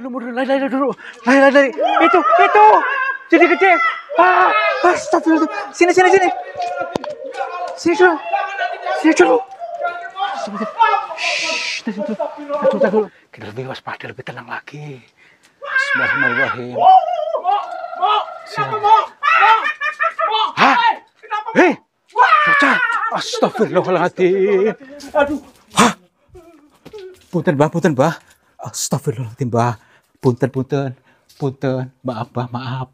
mundur, lari dulu. Lari. Itu. Jadi gede. Astagfirullah. Sini. Sini dulu. Aduh. Kita lebih waspada, lebih tenang lagi. Bismillahirrahmanirrahim. Hei, bocah. Astagfirullahaladzim. Aduh. Punten, Mbah. Astagfirullahaladzim, Mbah. Punten. Maaf, Mbah, maaf.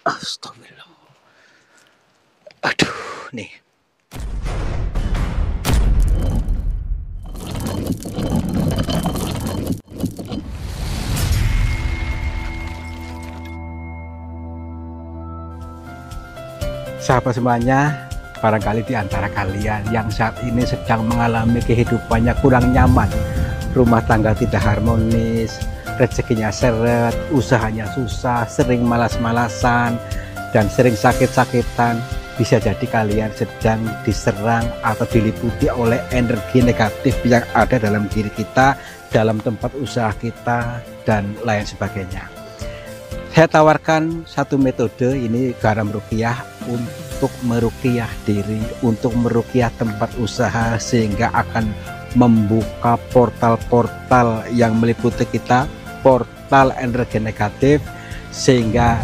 Astagfirullah. Aduh, nih. Sahabat semuanya, barangkali di antara kalian yang saat ini sedang mengalami kehidupannya kurang nyaman, rumah tangga tidak harmonis, rezekinya seret, usahanya susah, sering malas-malasan, dan sering sakit-sakitan, bisa jadi kalian sedang diserang atau diliputi oleh energi negatif yang ada dalam diri kita, dalam tempat usaha kita, dan lain sebagainya. Saya tawarkan satu metode, ini garam ruqyah, untuk meruqyah diri, untuk meruqyah tempat usaha, sehingga akan membuka portal-portal yang meliputi kita, portal energi negatif, sehingga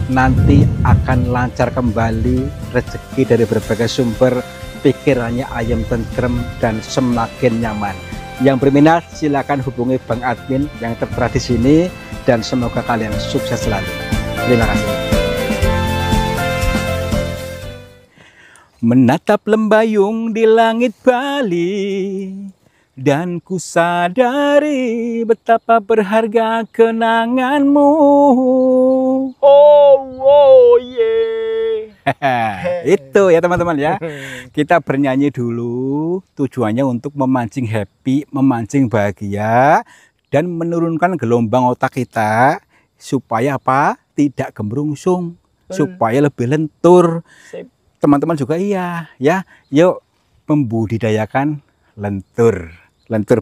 nanti akan lancar kembali rezeki dari berbagai sumber, pikirannya ayam tentrem dan semakin nyaman. Yang berminat silakan hubungi Bang Admin yang tertera di sini, dan semoga kalian sukses selalu. Terima kasih. Menatap lembayung di langit Bali, dan ku sadari betapa berharga kenanganmu. Oh yeah. Itu ya teman-teman ya. Kita bernyanyi dulu, tujuannya untuk memancing happy, memancing bahagia, dan menurunkan gelombang otak kita supaya apa? Tidak gemerungsung, supaya lebih lentur. Teman-teman juga iya ya. Yuk membudidayakan lentur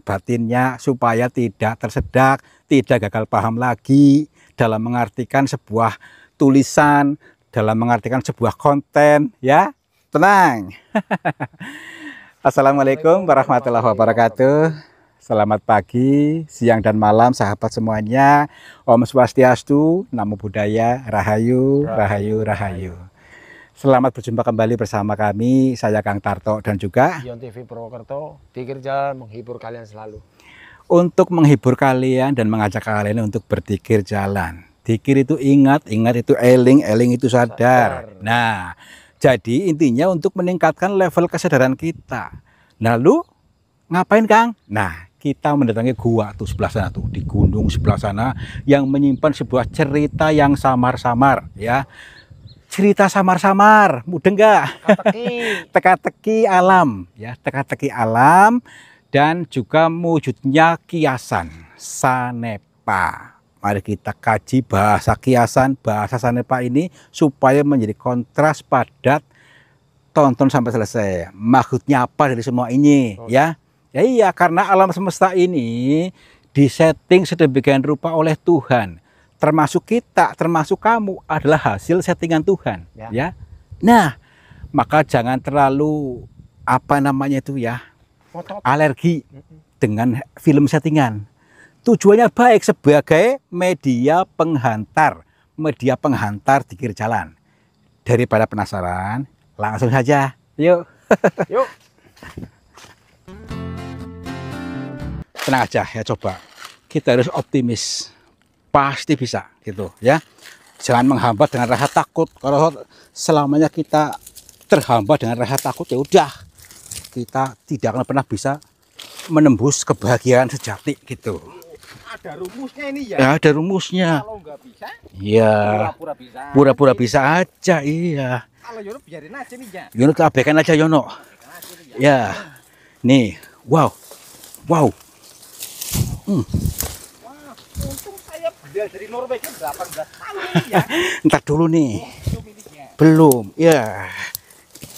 batinnya supaya tidak tersedak, tidak gagal paham lagi dalam mengartikan sebuah tulisan, dalam mengartikan sebuah konten ya. Tenang. Assalamualaikum warahmatullahi wabarakatuh. Selamat pagi, siang dan malam sahabat semuanya. Om Swastiastu, Namo Buddhaya, Rahayu. Selamat berjumpa kembali bersama kami, saya Kang Tarto dan juga Yon TV Purwokerto, Dikir Jalan menghibur kalian selalu. Untuk menghibur kalian dan mengajak kalian untuk berdikir jalan. Dikir itu ingat itu eling itu sadar. Nah, jadi intinya untuk meningkatkan level kesadaran kita. Lalu ngapain Kang? Nah, kita mendatangi gua tuh sebelah sana tuh, di gunung sebelah sana yang menyimpan sebuah cerita yang samar-samar ya. Cerita samar-samar, mudeng nggak? Teka-teki alam ya, teka-teki alam, dan juga wujudnya kiasan sanepa. Mari kita kaji bahasa kiasan, bahasa sanepa ini supaya menjadi kontras padat. Tonton sampai selesai. Maksudnya apa dari semua ini ya? Ya iya, karena alam semesta ini disetting sedemikian rupa oleh Tuhan. Termasuk kita, termasuk kamu adalah hasil settingan Tuhan ya. Nah, maka jangan terlalu alergi dengan film settingan. Tujuannya baik sebagai media penghantar dikir jalan. Daripada penasaran, langsung saja. Yuk. Tenang aja ya, coba. Kita harus optimis. Pasti bisa gitu ya. Jangan menghambat dengan rasa takut. Kalau selamanya kita terhambat dengan rasa takut, ya udah, kita tidak akan pernah bisa menembus kebahagiaan sejati gitu. Ada rumusnya ini ya? Ya, ada rumusnya. Kalau nggak bisa, ya pura-pura bisa aja. Iya. Kalau Yono biarin aja nih ya. Yono abaikan aja Yono. Ya. Nih, wow. Wah, untung saya Dia dari Norwegia 18 tahun ini ya. Ntar dulu nih. Belum ini ya. Belum. Ya.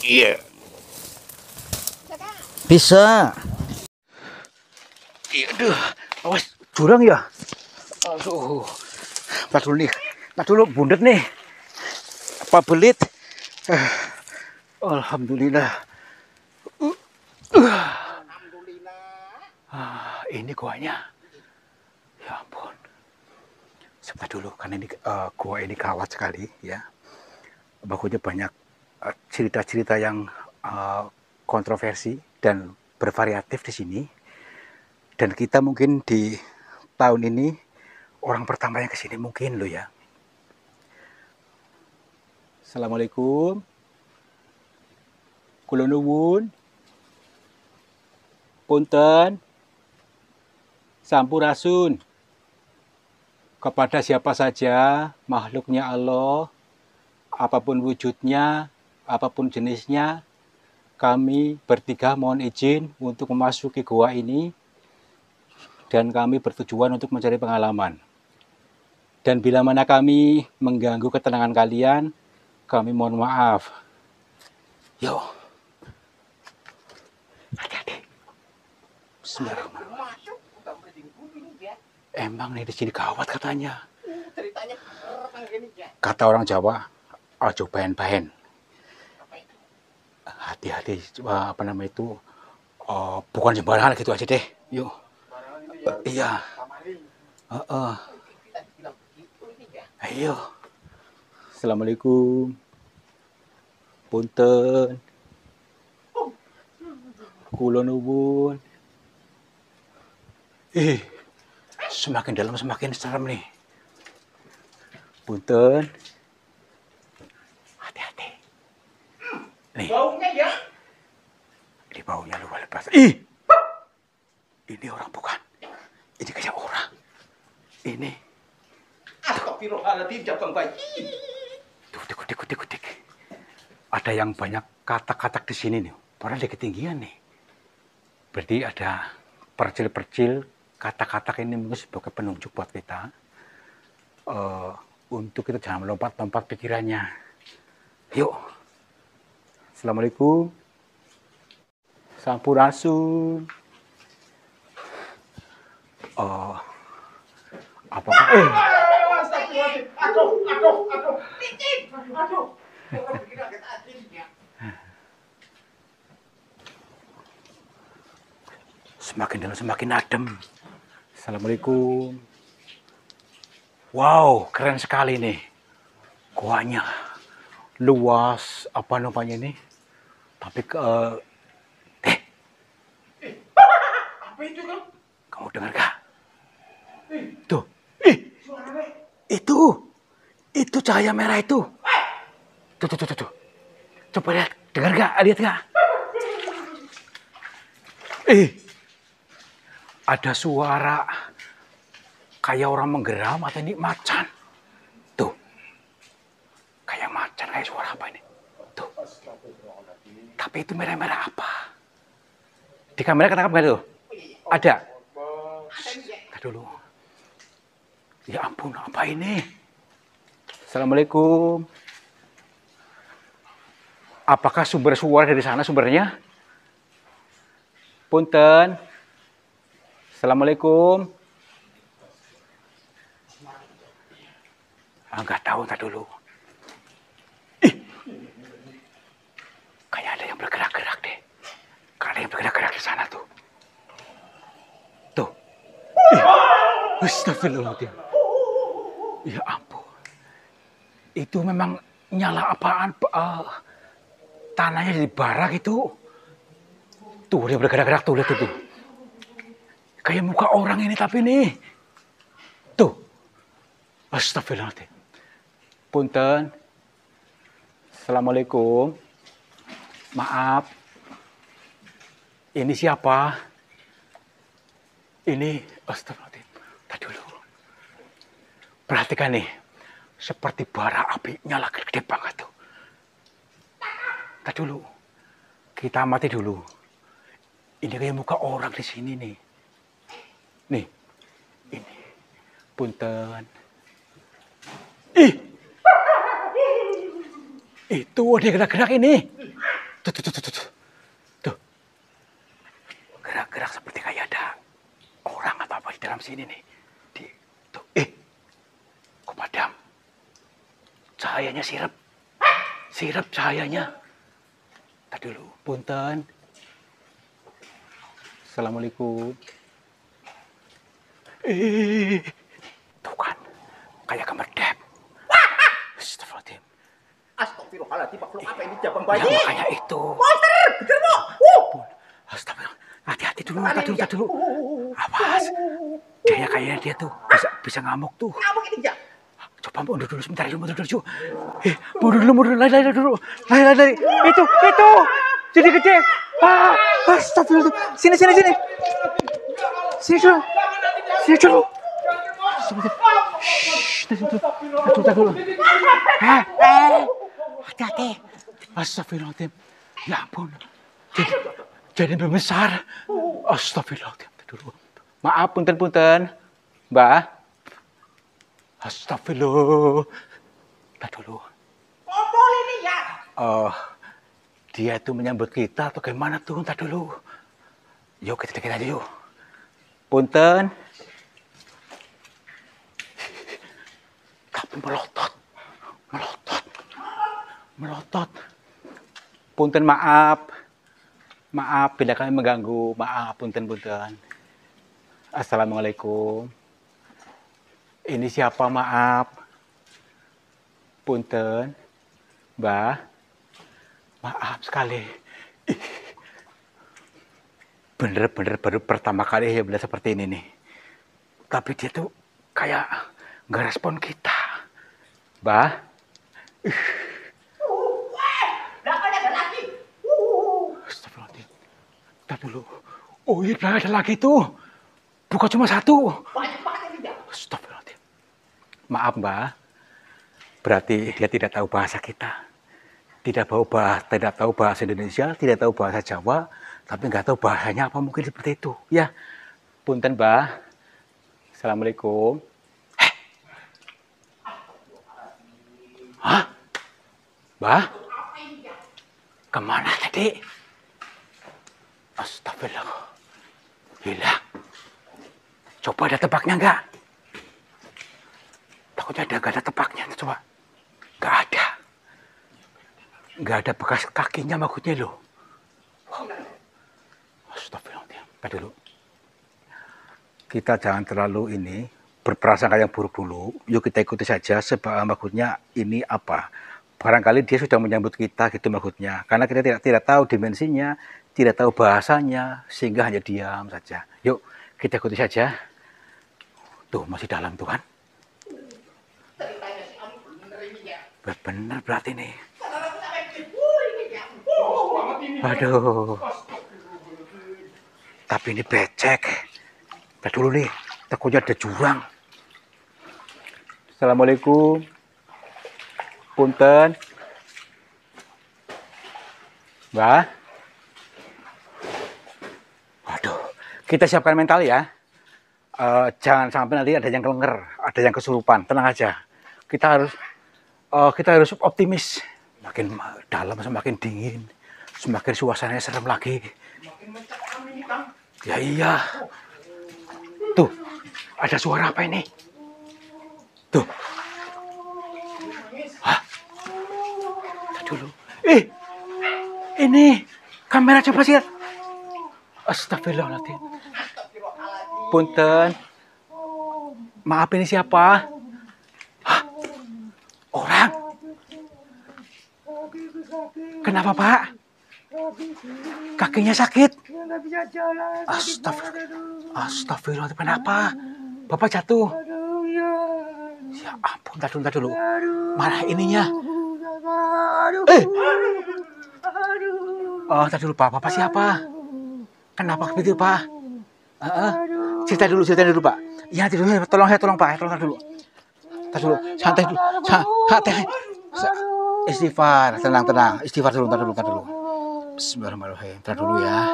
Iya. Bisa. Iya, aduh. Awas, jurang ya. Aduh. Ntar dulu nih. Ntar dulu bundet nih. Apa belit? Alhamdulillah. Ini guanya. Ya ampun. Sebentar dulu, karena ini gua ini gawat sekali ya. Bakunya banyak cerita-cerita yang kontroversi dan bervariatif di sini. Dan kita mungkin di tahun ini orang pertama yang kesini mungkin lo ya. Assalamualaikum. Kula nuwun. Punten. Sampurasun. Kepada siapa saja makhluknya Allah, apapun wujudnya, apapun jenisnya, kami bertiga mohon izin untuk memasuki gua ini dan kami bertujuan untuk mencari pengalaman. Dan bila mana kami mengganggu ketenangan kalian, kami mohon maaf. Yo. Hati-hati. Bismillahirrahmanirrahim. Emang nih di sini gawat katanya. Ceritanya ini ya. Kata orang Jawa, ajo bahen-bahen. Hati-hati, apa namanya itu, bukan sembarangan gitu aja deh. Yuk. Iya. Ayo. Assalamualaikum. Punten. Kula nuwun. Semakin dalam semakin serem nih. Punten. Hati-hati. Nih. Baunya ya. Ini baunya luar biasa. Ini orang bukan. Ini kayak orang. Ini. Astagfirullahaladzim, jabang bayi. Kutik. Ada yang banyak katak-katak di sini nih. Padahal di ketinggian nih. Berarti ada percil-percil kata-kata ini mungkin sebagai penunjuk buat kita untuk kita jangan melompat-lompat pikirannya. Yuk. Assalamualaikum. Sampurasun. Apakah Aduh. Semakin dalam semakin adem. Assalamualaikum. Wow, keren sekali nih. Guanya luas, apa namanya ini? Tapi Apa itu kan? kamu dengar gak? Tuh, itu cahaya merah itu. Tuh. Coba lihat, dengar gak? Lihat gak? Ada suara kayak orang menggeram atau ini macan. Tuh. Kayak macan, kayak suara apa ini? Tuh. Tapi itu merah-merah apa? Di kamera ketangkap nggak tuh? Ada? Ntar dulu. Ya ampun, apa ini? Assalamualaikum. Apakah sumber suara dari sana sumbernya? Punten. Assalamualaikum. Nggak tahu, ntar dulu. Kayak ada yang bergerak-gerak deh. Kayak ada yang bergerak-gerak di sana tuh. Tuh. Astagfirullahaladzim. Ya ampun. Itu memang nyala apaan? Tanahnya di barak itu. Tuh dia bergerak-gerak tuh, lihat itu. Kayak muka orang ini tapi nih. Tuh. Astagfirullahaladzim. Punten. Assalamualaikum. Maaf. Ini siapa? Ini astagfirullahaladzim. Tadi dulu. Perhatikan nih. Seperti bara api nyala gede banget tuh. Tadi dulu. Kita amati dulu. Ini kayak muka orang di sini nih. Nih. Ini. Punten. Ih, itu dia gerak-gerak ini. Tuh, tuh, tuh, tuh, tuh. Tuh. Gerak-gerak seperti kayak ada orang atau apa di dalam sini nih. Tuh, kok padam? Cahayanya sirep. Sirep cahayanya. Tadi dulu, punten. Assalamualaikum. Tuh kan, kayak kemedep. Astagfirullahaladzim. Astagfirullahaladzim, makhluk apa ini jabang Ya, bayi? makanya itu. Monster, bener mo. Astagfirullah. Hati-hati dulu, hati dulu. Awas. Kayaknya dia tuh bisa ngamuk tuh. Ngamuk ini ya. Coba mundur dulu sebentar, mundur dulu. Mundur, lari dulu. Lari. Itu. Jadi gede. Astagfirullah. Sini. Sini dulu. Tunggu dulu. Hati-hati. Astagfirullahaladzim. Ya ampun. Jadi membesar. Astagfirullahaladzim. Dulu. Maaf, punten. Mbak. Astagfirullah. Tadi dulu. Kompol ini ya. Dia itu menyambut kita atau gimana tuh? Tadi dulu. Yuk, kita dekat aja yuk. Punten. Tapi melotot. Punten, maaf bila kami mengganggu. Maaf, punten. Assalamualaikum. Ini siapa, maaf? Punten, Mbah. Maaf sekali. Bener baru pertama kali ya bener seperti ini nih. Tapi dia tuh kayak nggak respon kita. Mbah. Ada lagi. Astagfirullahaladzim. Ntar dulu. Oh iya, ada lagi tuh. Bukan cuma satu. Banyak banget ini ya. Astagfirullahaladzim. Maaf, Mbah. Berarti dia tidak tahu bahasa kita. Tidak tahu bahasa Indonesia, tidak tahu bahasa Jawa, tapi nggak tahu bahasanya apa, mungkin seperti itu. Ya, punten, Mbah. Assalamualaikum. Hah? Mbah? Kemana tadi? Astagfirullah. Hilang. Coba ada tebaknya nggak? Takutnya nggak ada tebaknya. Coba. Nggak ada. Nggak ada bekas kakinya maksudnya loh. Astagfirullah. Tadi dulu. Kita jangan terlalu berprasangka yang buruk dulu. Yuk kita ikuti saja sebab maksudnya ini apa. Barangkali dia sudah menyambut kita gitu maksudnya. Karena kita tidak tahu dimensinya, tidak tahu bahasanya, sehingga hanya diam saja. Yuk kita ikuti saja. Tuh masih dalam tuh kan. Ceritanya si Ami bener ini ya. Bener berarti nih. Aduh. Tapi ini becek. Lihat dulu nih, takutnya ada jurang. Assalamualaikum. Punten. Mbak. Waduh, kita siapkan mental ya. Jangan sampai nanti ada yang kelenger, ada yang kesurupan. Tenang aja. Kita harus optimis. Makin dalam semakin dingin, semakin suasananya serem lagi. Makin mencekam ini, Kang. Ya iya. Tuh, ada suara apa ini? Tuh. Hah? Dulu. Ini kamera coba sih. Astagfirullahaladzim. Punten. Maaf, ini siapa? Hah? Orang? Kenapa, Pak? Kakinya sakit. Astagfirullah. Kenapa? Bapak jatuh. Ya ampun, tar dulu. Mana ininya? Oh, tar dulu, Pak. Bapak siapa? Kenapa begitu, Pak? Cerita dulu, Pak. Ya, tolong, Pak. Tolong dulu. Tar dulu. Santai dulu. Santai. Istighfar, tenang. Istighfar dulu, tar dulu. Bismillahirrahmanirrahim. Tar dulu ya.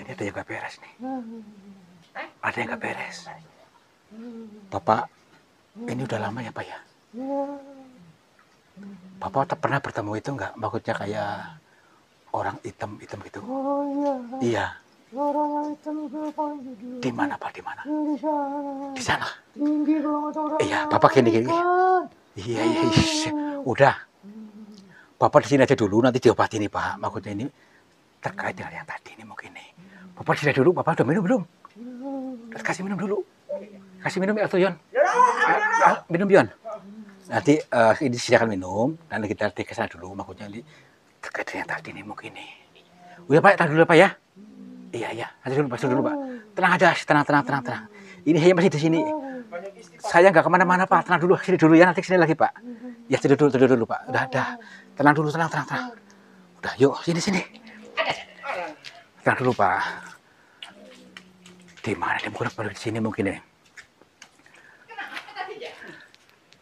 Ini ada yang gak beres nih. Ada yang nggak beres. Bapak, ini udah lama ya Pak ya? Bapak pernah bertemu itu nggak? Maksudnya kayak orang hitam-hitam gitu? Oh iya. Iya. Orang yang hitam itu Pak Di mana Pak? Di mana? di sana. Di sana. Tinggi kalau nggak orang. Iya, Bapak gini-gini. Iya, iya, iya. Udah. Bapak di sini aja dulu, nanti diobati nih Pak. Maksudnya ini terkait dengan yang tadi ini mungkin nih. Bapak di sini dulu, Bapak udah minum belum? Kasih minum dulu. Kasih minum ya tuh Yon. Minum Yon. Nanti ini silakan minum, nanti kita ke sana dulu. Maksudnya ini terkait dengan yang tadi nih mungkin nih. Udah Pak, tahan dulu Pak ya. Iya, iya. Nanti dulu Pak. Tenang aja, tenang. Ini saya masih di sini. Saya nggak kemana-mana Pak. Tenang dulu, sini dulu ya. Nanti sini lagi Pak. Ya tidur dulu Pak. Udah. Tenang dulu, tenang. Udah, yuk sini. Tenang dulu Pak. Di mana dia mungkin baru di sini mungkin ya.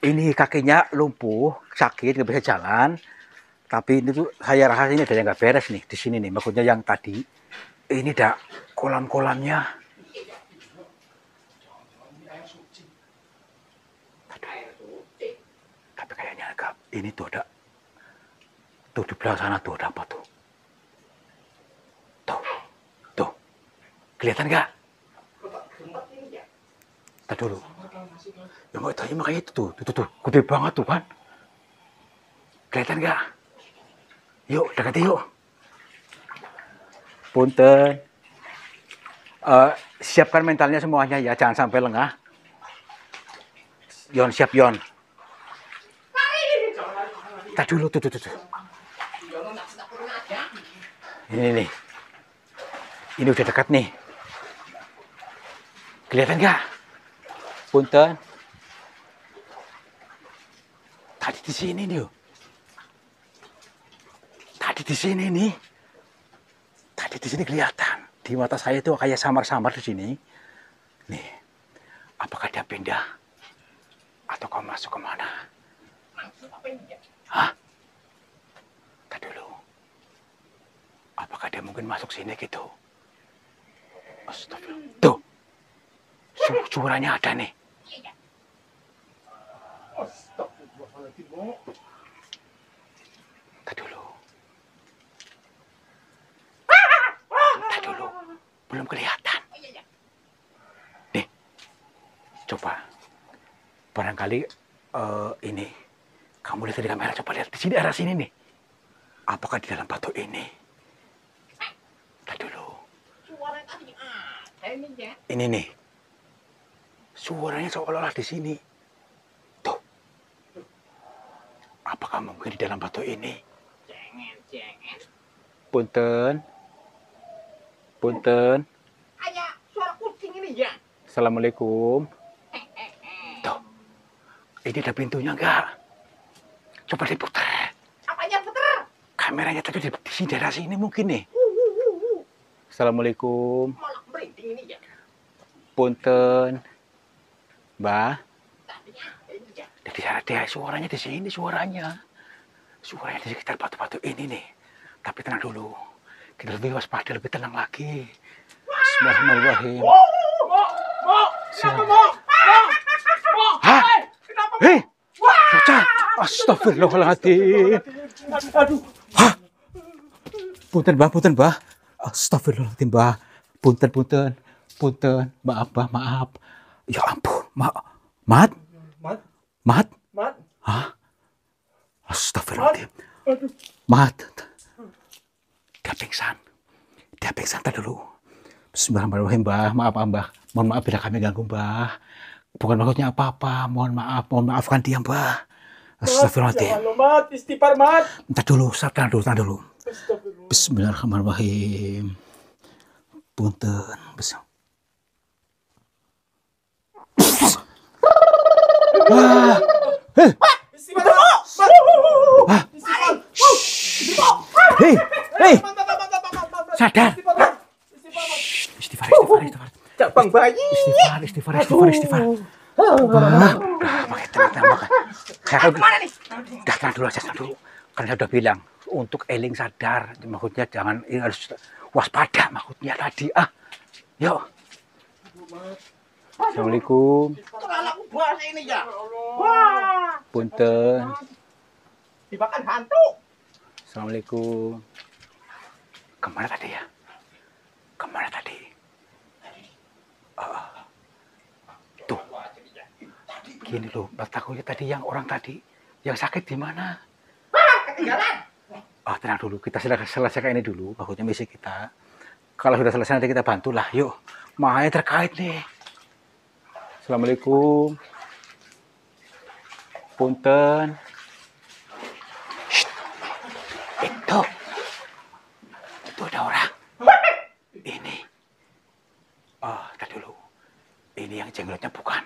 Ini kakinya lumpuh, sakit, nggak bisa jalan. Tapi ini tuh saya rasa ini ada yang nggak beres nih di sini nih. Maksudnya yang tadi ini ada kolam-kolamnya. Tapi kayaknya agak ini tuh ada. Tuh di belakang sana tuh ada apa tuh? Tuh. Kelihatan nggak? Tadi dulu. Ya mau tanya makanya itu tuh, gede banget tuh kan. Kelihatan nggak? Yuk, dekati yuk. Punten. Siapkan mentalnya semuanya ya, jangan sampai lengah. Yon, siap Yon. Tadi dulu tuh. Ini nih. Ini udah dekat nih. Kelihatan nggak? Punten. Tadi di sini nih. Tadi di sini nih. Tadi di sini kelihatan. Di mata saya itu kayak samar-samar di sini. Nih. Apakah dia pindah? Atau kau masuk kemana? Hah? Tadi dulu. Apakah dia mungkin masuk sini gitu? Astagfirullah. Tuh. Suaranya ada nih. Tadi dulu. Belum kelihatan. Nih. Coba. Barangkali ini. Kamu lihat di kamera, coba lihat. Di sini, arah sini nih. Apakah di dalam batu ini? Tadi dulu. Ini nih. Suaranya seolah-olah di sini. Tuh. Apakah mungkin di dalam batu ini? Jangan. Punten. Ayah, suara kucing ini ya. Assalamualaikum. Tuh. Ini ada pintunya enggak? Coba diputar. Apanya putar? Kameranya tadi di sini, daerah sini mungkin nih. Assalamualaikum. Malah merinding ini ya. Punten. Mbah. Tadinya ini ya. Jadi ada suaranya di sini, suaranya di sekitar batu-batu ini nih. Tapi tenang dulu, kita lebih waspada, lebih tenang lagi. Bismillahirrahmanirrahim. Hah? Hei, bocah! Astagfirullahaladzim. Aduh. Hah? Punten Mbah. Astagfirullahaladzim Mbah. Punten. Maaf. Ya ampun, Mat. Hah? Astagfirullahaladzim. Mat. Dia pingsan tadi dulu. Bismillahirrahmanirrahim Mbah. Maaf Mbah. Mohon maaf bila kami ganggu Mbah. Bukan maksudnya apa-apa. Mohon maafkan dia Mbah. Astagfirullahaladzim. Jangan Mat, istighfar Mat. Tahan dulu. Bismillahirrahmanirrahim. Punten. Hei. Sadar. Istighfar. Cabang bayi. Istighfar. Pakai tenang. Mana nih? Tenang dulu. Kan saya udah bilang untuk eling sadar, maksudnya jangan harus waspada maksudnya tadi. Yuk. Assalamualaikum. Anak bahasa ini ya. Wah. Punten. Dimakan hantu. Assalamualaikum. Kemana tadi ya? Kemana tadi? Tuh. Gini loh, takutnya tadi yang orang tadi yang sakit di mana? Ketinggalan. Tenang dulu, kita selesaikan ini dulu, takutnya misi kita. Kalau sudah selesai nanti kita bantulah, yuk. Mahanya terkait nih. Assalamualaikum. Punten. Shh. Itu ada orang. Ini. Tadi dulu. Ini yang jenglotnya bukan.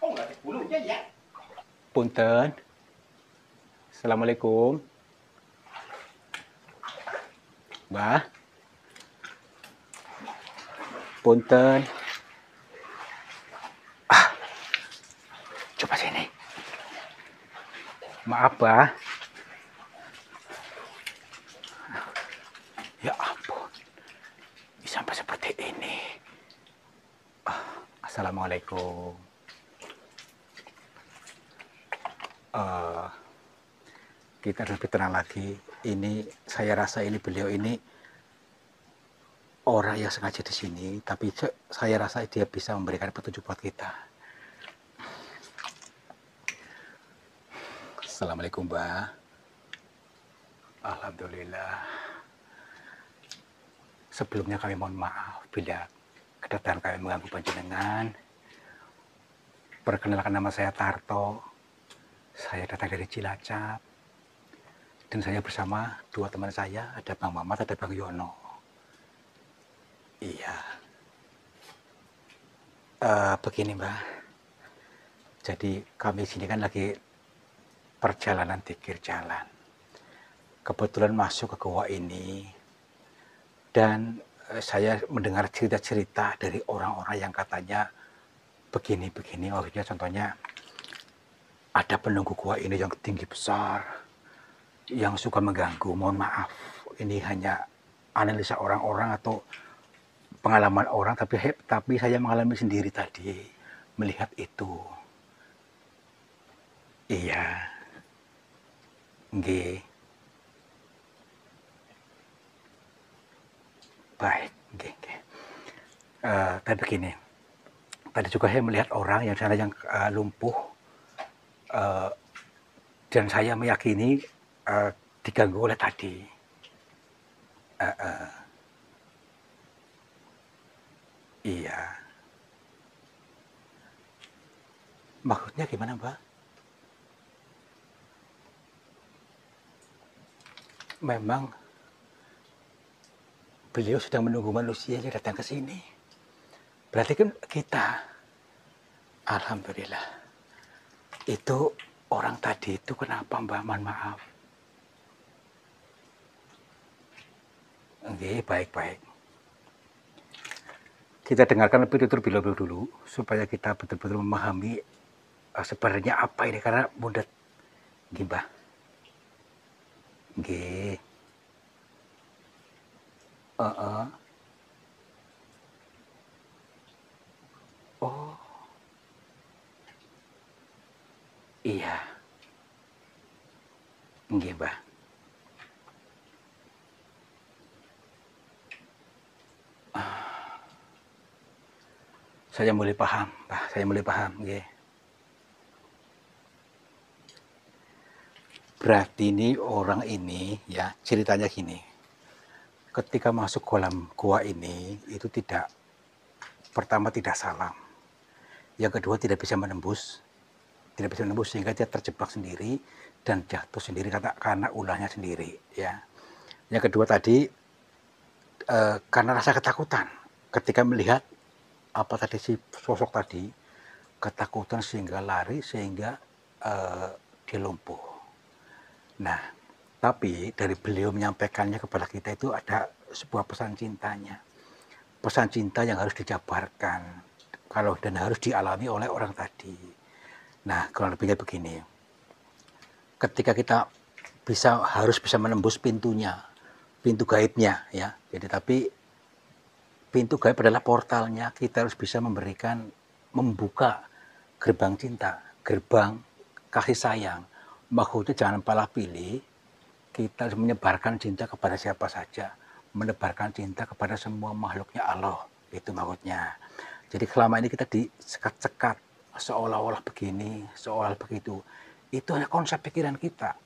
Oh, nggak ada bulunya ya. Punten. Assalamualaikum. Mbah. Punten. Coba sini. Maaf, Mbah. Ya ampun. Sampai seperti ini. Assalamualaikum. Kita lebih tenang lagi. Ini saya rasa ini beliau ini orang yang sengaja di sini, tapi saya rasa dia bisa memberikan petunjuk buat kita. Assalamualaikum, Mbak. Alhamdulillah. Sebelumnya kami mohon maaf bila kedatangan kami mengganggu panjenengan. Perkenalkan, nama saya Tarto. Saya datang dari Cilacap. Dan saya bersama dua teman saya, ada Bang Mamat, ada Bang Yono. Iya. Begini, Mbak. Jadi kami sini kan lagi perjalanan tikir jalan. Kebetulan masuk ke goa ini. Dan saya mendengar cerita-cerita dari orang-orang yang katanya begini-begini. Maksudnya contohnya ada penunggu goa ini yang tinggi besar, yang suka mengganggu. Mohon maaf, ini hanya analisa orang-orang atau pengalaman orang, tapi saya mengalami sendiri tadi, melihat itu. Iya. Nggih. Baik, nggih. Tapi begini, tadi juga saya melihat orang yang sana yang lumpuh, dan saya meyakini diganggu oleh tadi. Iya. Maksudnya gimana, Mbak? Memang beliau sedang menunggu manusia yang datang ke sini. Berarti kan kita. Alhamdulillah. Itu orang tadi itu kenapa, Mbak? Mohon maaf. Oke, baik-baik. Kita dengarkan lebih dulu supaya kita betul-betul memahami sebenarnya apa ini, karena mudah gibah. Nggih. Oh. Iya. Nggih, Mbah. Saya mulai paham, Mbah. Saya mulai paham, nggih. Berarti ini orang ini ya ceritanya gini. Ketika masuk kolam gua ini itu pertama tidak salam. Yang kedua tidak bisa menembus sehingga dia terjebak sendiri dan jatuh sendiri karena ulahnya sendiri ya. Yang kedua tadi karena rasa ketakutan ketika melihat apa tadi si sosok tadi, ketakutan sehingga lari sehingga dia lumpuh. Nah, tapi dari beliau menyampaikannya kepada kita itu ada sebuah pesan cintanya. Pesan cinta yang harus dijabarkan dan harus dialami oleh orang tadi. Nah, kalau lebihnya begini. Ketika kita harus bisa menembus pintu gaibnya ya. Jadi tapi pintu gaib adalah portalnya. Kita harus bisa membuka gerbang cinta, gerbang kasih sayang. Maksudnya jangan pala pilih, kita harus menyebarkan cinta kepada siapa saja, menebarkan cinta kepada semua makhluknya Allah. Itu maksudnya. Jadi selama ini kita disekat-sekat, seolah-olah begini, seolah begitu. Itu hanya konsep pikiran kita.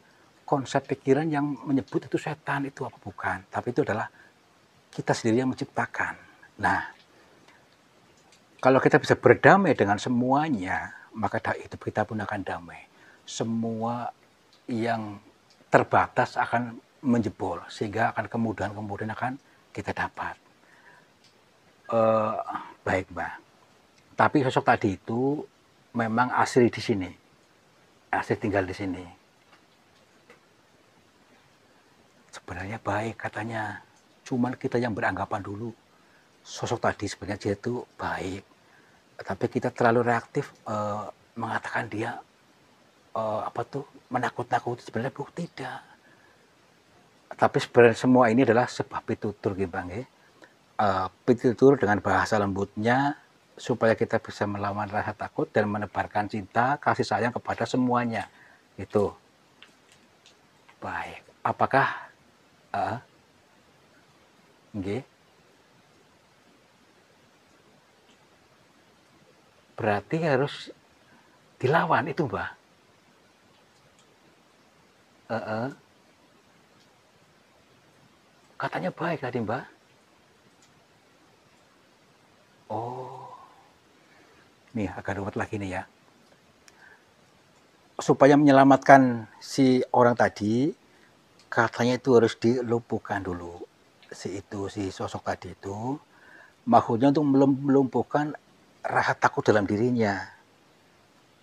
Konsep pikiran yang menyebut itu setan, itu apa bukan. Tapi itu adalah kita sendiri yang menciptakan. Nah, kalau kita bisa berdamai dengan semuanya, maka hidup kita pun akan damai. Semua yang terbatas akan menjebol, sehingga akan kemudahan-kemudahan akan kita dapat. Baik, Mbak. Tapi sosok tadi itu memang asli di sini. Asli tinggal di sini. Sebenarnya baik katanya. Cuman kita yang beranggapan dulu sosok tadi sebenarnya dia itu baik. Tapi kita terlalu reaktif mengatakan dia menakut-nakuti. Sebenarnya tidak. Tapi sebenarnya semua ini adalah sebuah pitutur, Bang. Pitutur dengan bahasa lembutnya supaya kita bisa melawan rasa takut dan menebarkan cinta, kasih sayang kepada semuanya. Itu baik. Apakah berarti harus dilawan itu, Mbak? Katanya baik tadi, Mbak. Oh, nih agak ruwet lagi nih ya. Supaya menyelamatkan si orang tadi, katanya itu harus dilumpuhkan dulu. Si sosok tadi itu, maksudnya untuk melumpuhkan rasa takut dalam dirinya.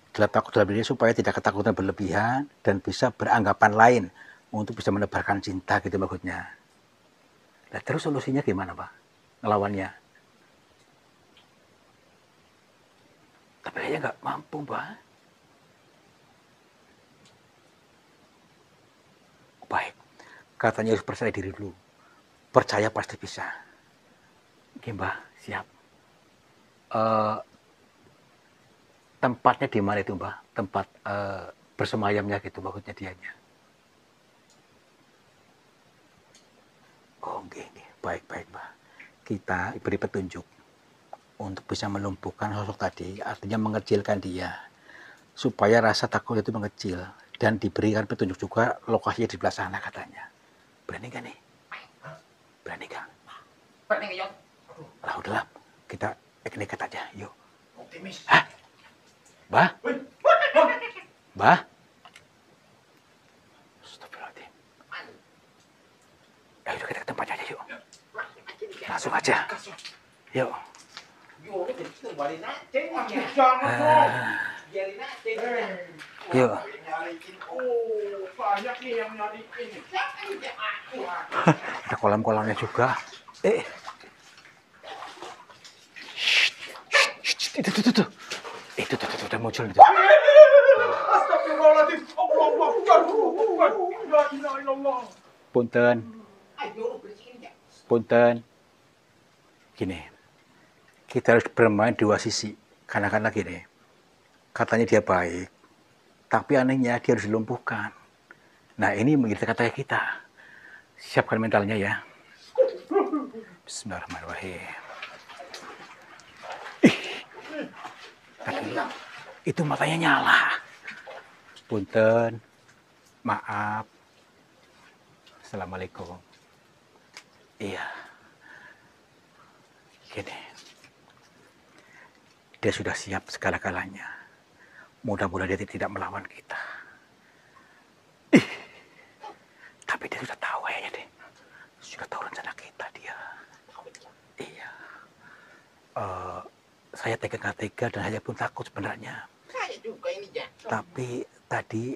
Takut dalam dirinya supaya tidak ketakutan berlebihan dan bisa beranggapan lain untuk bisa menebarkan cinta gitu maksudnya. Nah, terus solusinya gimana, Pak? Ngelawannya? Tapi kayaknya nggak mampu, Pak. Baik, katanya harus percaya diri dulu. Percaya pasti bisa. Oke, Mbak, siap. Tempatnya di mana itu, Mbak? Tempat bersemayamnya gitu maksudnya dianya. Oh, oke. Baik, Mbak. Kita beri petunjuk untuk bisa melumpuhkan sosok tadi, artinya mengecilkan dia, supaya rasa takut itu mengecil, dan diberikan petunjuk juga lokasinya di sebelah sana katanya. Berani gak nih? Berani gak? Berani nggak, Yon? Lah udahlah, kita nekat aja, yuk. Optimis. Hah? Bah? Bah? Astagfirullahaladzim. Ayo kita ke tempatnya aja yuk. Langsung aja. Yuk. Yuk. Banyak nih yang nyariin. Ada kolam-kolamnya juga. Itu. Itu udah muncul itu. Astagfirullahaladzim. Allahu Akbar. La ilaha illallah. Punten. Ayo, bersihin ya. Punten. Gini. Kita harus bermain dua sisi. Karena gini. Katanya dia baik. Tapi anehnya dia harus dilumpuhkan. Nah, ini menjadi kata kita. Siapkan mentalnya ya. Bismillahirrahmanirrahim. Itu matanya nyala. Punten, maaf. Assalamualaikum. Iya. Gini. Dia sudah siap segala-galanya. Mudah-mudahan dia tidak melawan kita. Tapi dia sudah tahu kayaknya deh. Sudah tahu rencana kita dia. Iya. Saya tega dan saya pun takut sebenarnya. Saya juga ini, ya. Tapi tadi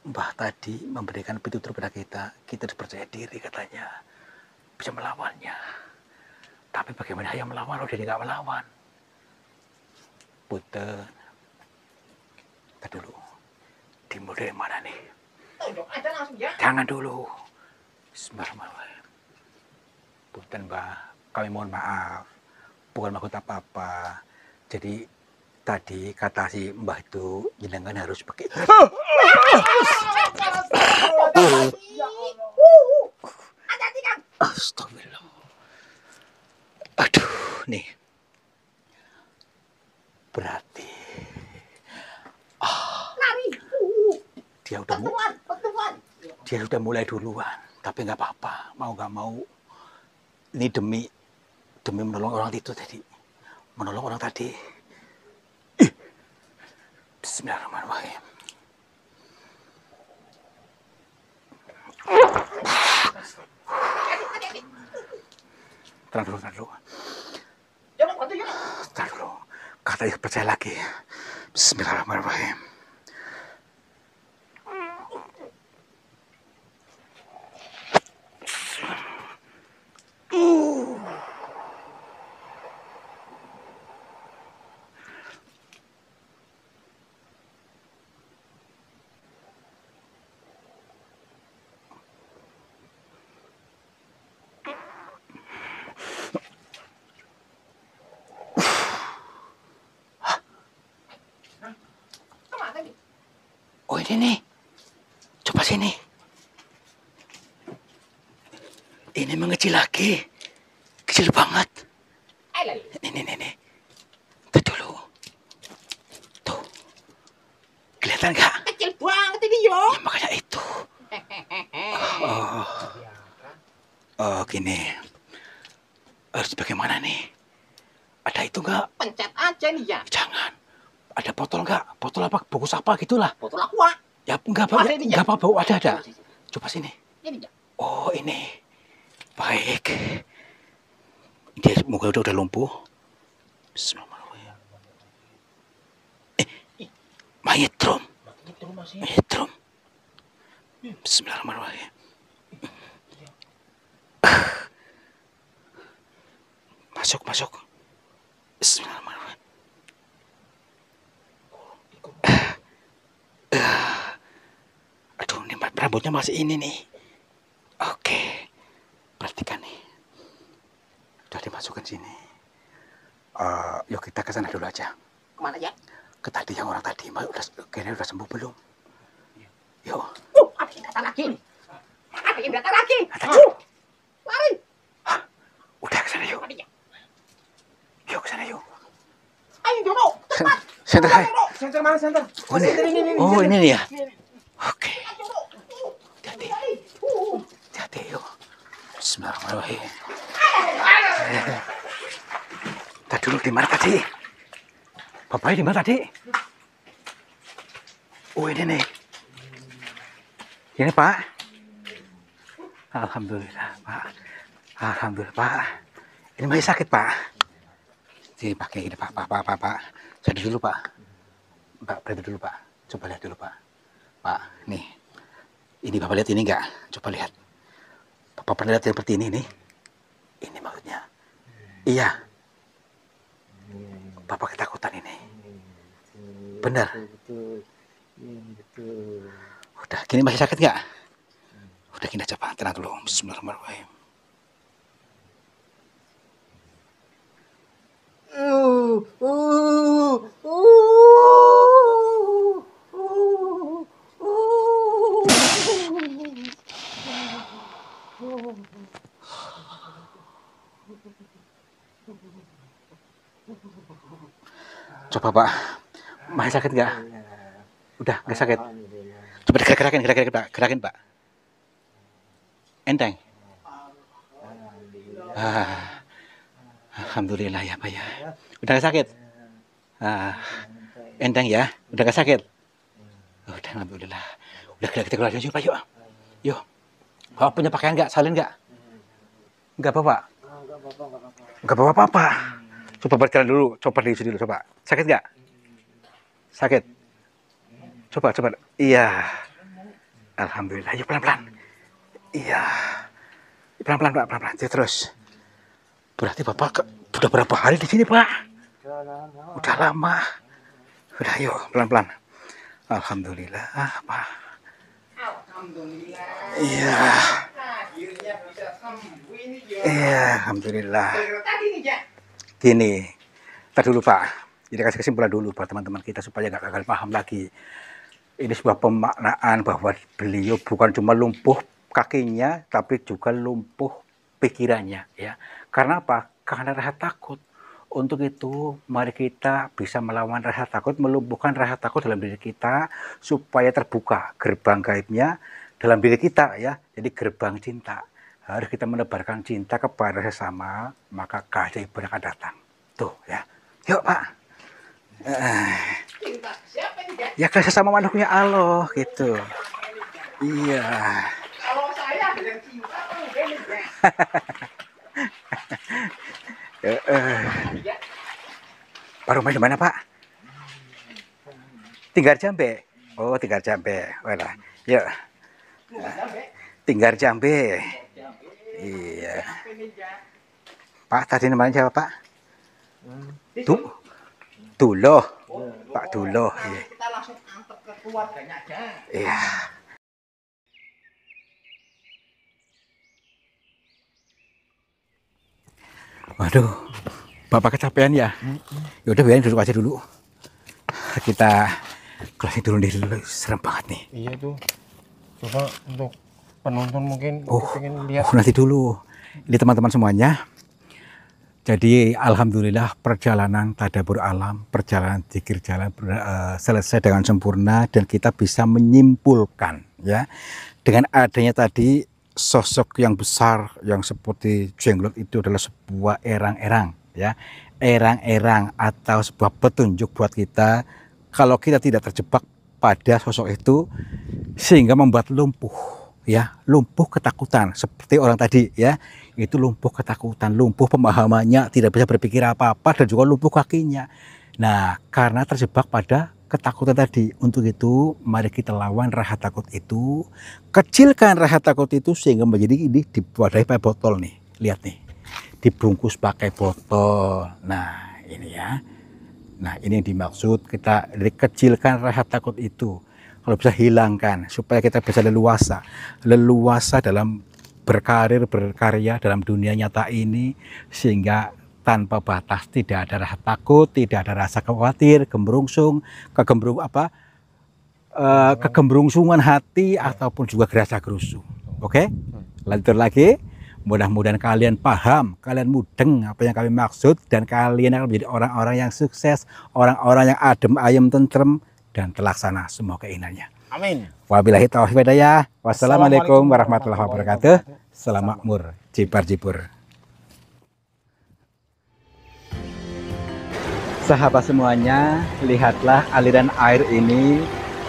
Mbah tadi memberikan petunjuk kepada kita harus percaya diri katanya, bisa melawannya. Tapi bagaimana saya melawan kalau dia nggak melawan? Punten, kita dulu. Dimulai dari mana nih? Tunjuk aja langsung ya. Jangan dulu. Bismillahirrahmanirrahim. Punten, Mbah. kami mohon maaf. Bukan maksud apa-apa. Jadi tadi kata si Mbah itu jenengan harus pakai. Hati-hati, Kang. Astagfirullah. Aduh, nih. Berarti Lari. dia udah dia udah mulai duluan. Tapi nggak apa-apa, mau nggak mau. Ini demi menolong orang itu tadi. Menolong orang tadi. Ih. Bismillahirrahmanirrahim. Tenang dulu. Jangan bantu ya. Tenang dulu. Katanya percaya lagi. Bismillahirrahmanirrahim. Kemana nih? Oh ini nih. Coba sini. Ini mengecil lagi. Kecil banget. Ayo. Nih. Tuh dulu. Tuh. Kelihatan nggak? Kecil banget ini yo. Ya, makanya itu. Oh, gini. Harus bagaimana nih? Ada itu nggak? Pencet aja nih ya. Jangan. Ada botol nggak? Botol apa? Bungkus apa gitulah. Botol aqua. Ya nggak Oh, ada ini, ya? apa-apa. Ada. Coba sini. Ini ya. Oh ini. Baik. Dia muka udah lumpuh. Bismillahirrahmanirrahim. Mayitrum. Bismillahirrahmanirrahim. Masuk. Bismillahirrahmanirrahim. Aduh, ini rambutnya masih ini nih. Oke. Perhatikan nih. Udah dimasukkan sini. Yuk kita ke sana dulu aja. Kemana ya? Ke tadi yang orang tadi. Kayaknya udah sembuh belum? Yuk. Ada yang datang lagi. Lari. Udah ke sana yuk. Lari ya. Yuk ke sana yuk. Ayo Jono. Cepat. Senter, hai. Center mana center? Oh ini. Oh ini nih ya. Oke. Hati-hati. Hati-hati yuk. Bismillahirrahmanirrahim. Tadi dulu di mana tadi? Bapaknya di mana tadi? Oh ini nih. Ini Pak. Alhamdulillah Pak. Alhamdulillah Pak. Ini masih sakit Pak. Sini pakai ini Pak. Pak. Saya dulu Pak. Pak berhenti dulu Pak. Coba lihat dulu Pak. Pak, nih. Ini Bapak lihat ini enggak? Coba lihat. Bapak pernah lihat seperti ini nih? Ini maksudnya. Iya. Bapak ketakutan ini. Benar. Udah, gini masih sakit nggak? Udah gini aja Pak, tenang dulu. Bismillahirrahmanirrahim. Coba Pak, masih sakit nggak? Udah nggak sakit? Coba gerakin Pak, gerakin Pak. Enteng. Alhamdulillah ya Pak ya. Udah nggak sakit? Enteng ya, udah nggak sakit? Udah alhamdulillah. Udah kita keluar aja Pak yuk. Yuk. Bapak punya pakaian nggak? Salin nggak? Nggak apa-apa. Nggak apa-apa. Coba berjalan dulu, coba di sini dulu, coba. Sakit nggak? Sakit. Coba. Iya. Alhamdulillah. Yuk pelan-pelan. Iya. Pelan-pelan Pak, pelan-pelan. Terus. Berarti Bapak sudah berapa hari di sini Pak? Udah lama. Udah yuk, pelan-pelan. Alhamdulillah Pak. Alhamdulillah. Iya. Akhirnya bisa sembuh ini ya. Iya, alhamdulillah. Gara-gara tadi nih ya. Gini, ntar dulu Pak. Jadi kasih kesimpulan dulu buat teman-teman kita supaya nggak gagal paham lagi. Ini sebuah pemaknaan bahwa beliau bukan cuma lumpuh kakinya, tapi juga lumpuh pikirannya, ya. Karena apa? Karena rasa takut. Untuk itu, mari kita bisa melawan rasa takut, melumpuhkan rasa takut dalam diri kita, supaya terbuka gerbang gaibnya dalam diri kita, ya. Jadi gerbang cinta. Harus kita menebarkan cinta kepada sesama, maka keajaiban akan datang. Tuh, ya. Yuk, Pak. Cinta siapa ini ya? Ya ke sesama makhluknya Allah, gitu. Iya. Kalau saya dengan cinta enggak nih ya. Ya. Baru main di mana, Pak? Tinggal Jambe. Oh, tinggal Jambe. Walah. Yuk. Tinggal Jambe. Iya. Pak, tadi namanya siapa, Pak? Duloh. Pak Duloh. Iya. Kita langsung antar ke keluarganya aja. Iya. Waduh, Bapak kecapean ya? Ya udah biarin duduk aja dulu. Kita kelasnya turun dulu, serem banget nih. Iya tuh. Coba untuk penonton mungkin pengen lihat. Nanti dulu. Ini teman-teman semuanya. Jadi alhamdulillah perjalanan tadabbur alam, perjalanan zikir jalan selesai dengan sempurna dan kita bisa menyimpulkan ya dengan adanya tadi sosok yang besar yang seperti jenglot itu adalah sebuah erang-erang ya, erang-erang atau sebuah petunjuk buat kita kalau kita tidak terjebak pada sosok itu sehingga membuat lumpuh ya, lumpuh ketakutan seperti orang tadi ya, itu lumpuh ketakutan, lumpuh pemahamannya, tidak bisa berpikir apa-apa dan juga lumpuh kakinya. Nah, karena terjebak pada ketakutan tadi, untuk itu mari kita lawan rasa takut itu, kecilkan rasa takut itu sehingga menjadi ini diwadahi pakai botol nih, lihat nih, dibungkus pakai botol. Nah, ini ya. Nah, ini yang dimaksud kita kecilkan rasa takut itu. Kalau bisa hilangkan supaya kita bisa leluasa dalam berkarir, berkarya dalam dunia nyata ini sehingga tanpa batas, tidak ada rasa takut, tidak ada rasa khawatir, kegembrungsungan hati ataupun juga gerasa gerusu. Oke? Lanjut lagi. Mudah-mudahan kalian paham, kalian mudeng apa yang kami maksud dan kalian akan menjadi orang-orang yang sukses, orang-orang yang adem, ayem, tentrem dan terlaksana semua keinginannya. Amin. Wabillahi taufiq wal hidayah. Wassalamualaikum warahmatullahi wabarakatuh. Salam makmur, jibar-jibur. Sahabat semuanya, lihatlah aliran air ini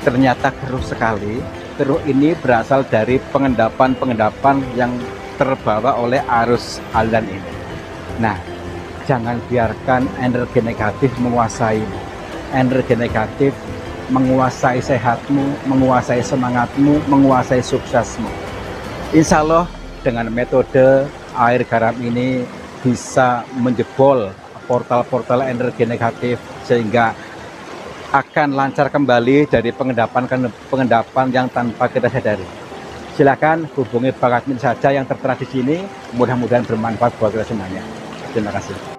ternyata keruh sekali. Keruh ini berasal dari pengendapan-pengendapan yang terbawa oleh arus aliran ini. Nah, jangan biarkan energi negatif menguasaimu. Energi negatif menguasai sehatmu, menguasai semangatmu, menguasai suksesmu. Insya Allah dengan metode air garam ini bisa menjebol portal-portal energi negatif sehingga akan lancar kembali dari pengendapan yang tanpa kita sadari. Silakan hubungi Bang Admin saja yang tertera di sini. Mudah-mudahan bermanfaat buat kita semuanya. Terima kasih.